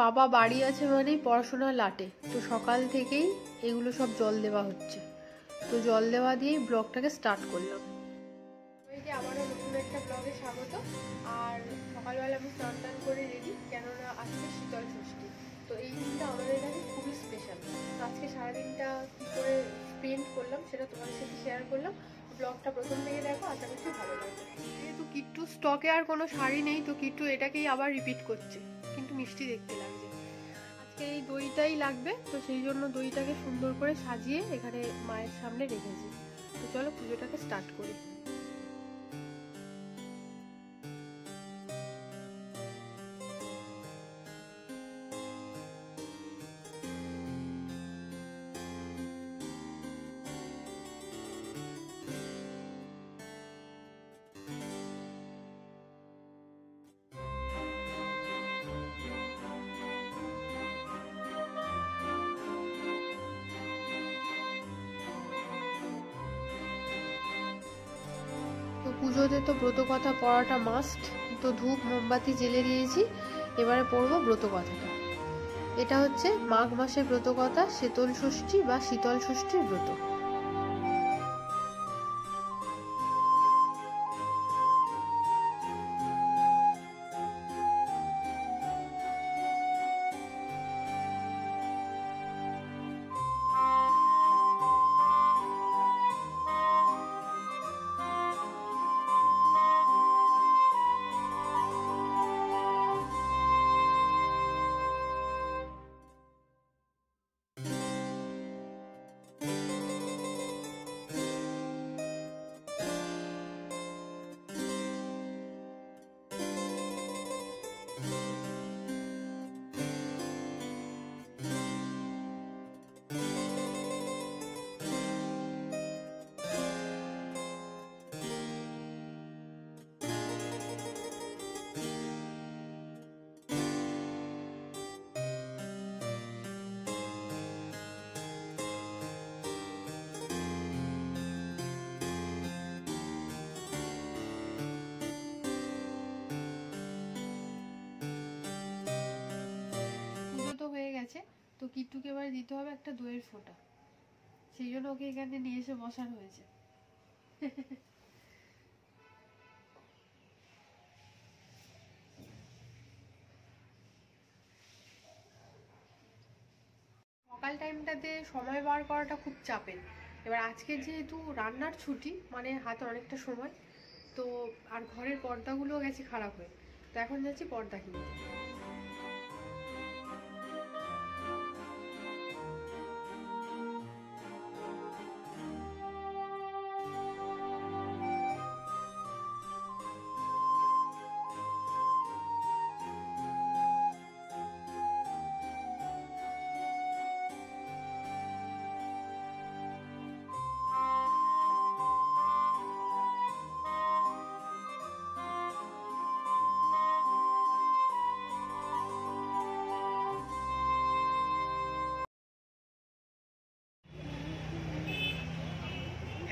বাবা বাড়ি আছে মানেই পড়াশোনা লাটে, তো সকাল থেকেই এগুলো সব জল দেওয়া হচ্ছে। তো জল দেওয়া দিয়েই ব্লগটাকে স্টার্ট করলাম। এই যে আবারও নতুন একটা ব্লগে স্বাগত। আর সকালবেলা আমি স্নান টান করে রেডি, কেননা আজকে শীতল ষষ্ঠী। তো এই দিনটা আমাদের কাছে খুবই স্পেশাল। তো আজকে সারাদিনটা কী করে স্পেন্ড করলাম সেটা তোমাদের সাথে শেয়ার করলাম। ব্লগটা প্রথম থেকে দেখো, আশা করছি ভালো লাগবে। যেহেতু কিট্টু স্টকে আর কোনো শাড়ি নেই, তো কিট্টু এটাকেই আবার রিপিট করছে, কিন্তু মিষ্টি দেখতে লাগছে। আজকে এই দইটাই লাগবে, তো সেই জন্য দইটাকে সুন্দর করে সাজিয়ে এখানে মায়ের সামনে রেখেছি। তো চলো পুজোটাকে স্টার্ট করি। তো পুজোতে তো ব্রত কথা পড়াটা মাস্ট। তো ধূপ মোমবাতি জ্বেলে দিয়েছি, এবারে পড়বো ব্রত কথাটা। এটা হচ্ছে মাঘ মাসের ব্রত কথা, শীতল ষষ্ঠী বা শীতল ষষ্ঠীর ব্রত। তো কিট্টুকে এবারে দিতে হবে একটা দইয়ের ফোঁটা, সেই জন্য ওকে এখানে নিয়ে এসে বসানো হয়েছে। সকাল টাইমটাতে সময় বার করাটা খুব চাপের। এবার আজকে যেহেতু রান্নার ছুটি, মানে হাতে অনেকটা সময়, তো আর ঘরের পর্দাগুলোও গেছে খারাপ হয়ে, তো এখন যাচ্ছি পর্দা কিনতে।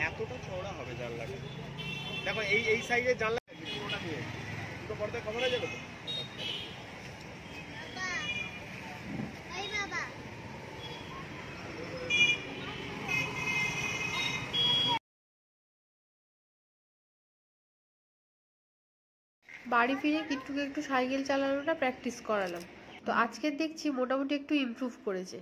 এতটা চওড়া হবে জানলাটা, দেখো এই এই সাইডে জানলা পুরোটা নিয়ে দুটো পর্দায় কভার হয়ে যাবে তো। বাড়ি ফিরে কিট্টুকে একটু সাইকেল চালানোটা প্র্যাকটিস করালাম। তো আজকে দেখছি মোটামুটি একটু ইমপ্রুভ করেছে।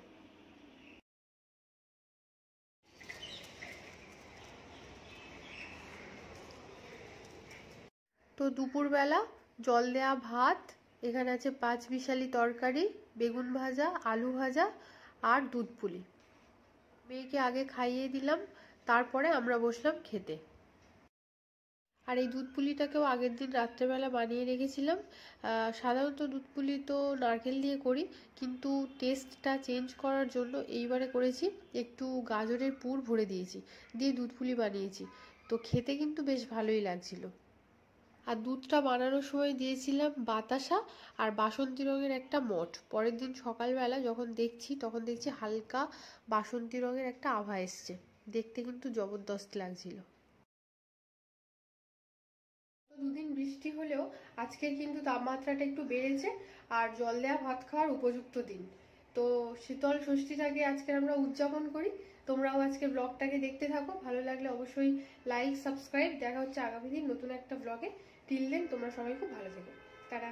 তো দুপুরবেলা জল দেয়া ভাত, এখানে আছে 5 মিশালি তরকারি, বেগুন ভাজা, আলু ভাজা আর দুধ পুলি। মেয়েকে আগে খাইয়ে দিলাম, তারপরে আমরা বসলাম খেতে। আর এই দুধ পুলিটাকেও আগের দিন রাত্রেবেলা বানিয়ে রেখেছিলাম। সাধারণত দুধ পুলি তো নারকেল দিয়ে করি, কিন্তু টেস্টটা চেঞ্জ করার জন্য এইবারে করেছি একটু গাজরের পুর ভরে দিয়েছি, দিয়ে দুধ পুলি বানিয়েছি। তো খেতে কিন্তু বেশ ভালোই লাগছিল। আর দুধটা বানানোর সময় দিয়েছিলাম বাতাসা আর বাসন্তী রঙের একটা মঠ। পরের দিন সকালবেলা যখন দেখছি, তখন দেখছি হালকা বাসন্তী রঙের একটা আভা এসছে, দেখতে কিন্তু জবরদস্ত লাগছিল। দুদিন বৃষ্টি হলেও আজকের কিন্তু তাপমাত্রাটা একটু বেড়েছে, আর জল দেওয়া ভাত খাওয়ার উপযুক্ত দিন। তো শীতল ষষ্ঠীটাকে আজকে আমরা উদযাপন করি। তোমরাও আজকে ব্লগটাকে দেখতে থাকো, ভালো লাগলে অবশ্যই লাইক সাবস্ক্রাইব। দেখা হচ্ছে আগামী দিন নতুন একটা ব্লগে। টিল দেন তোমরা সবাই খুব ভালো থেকো। টাটা।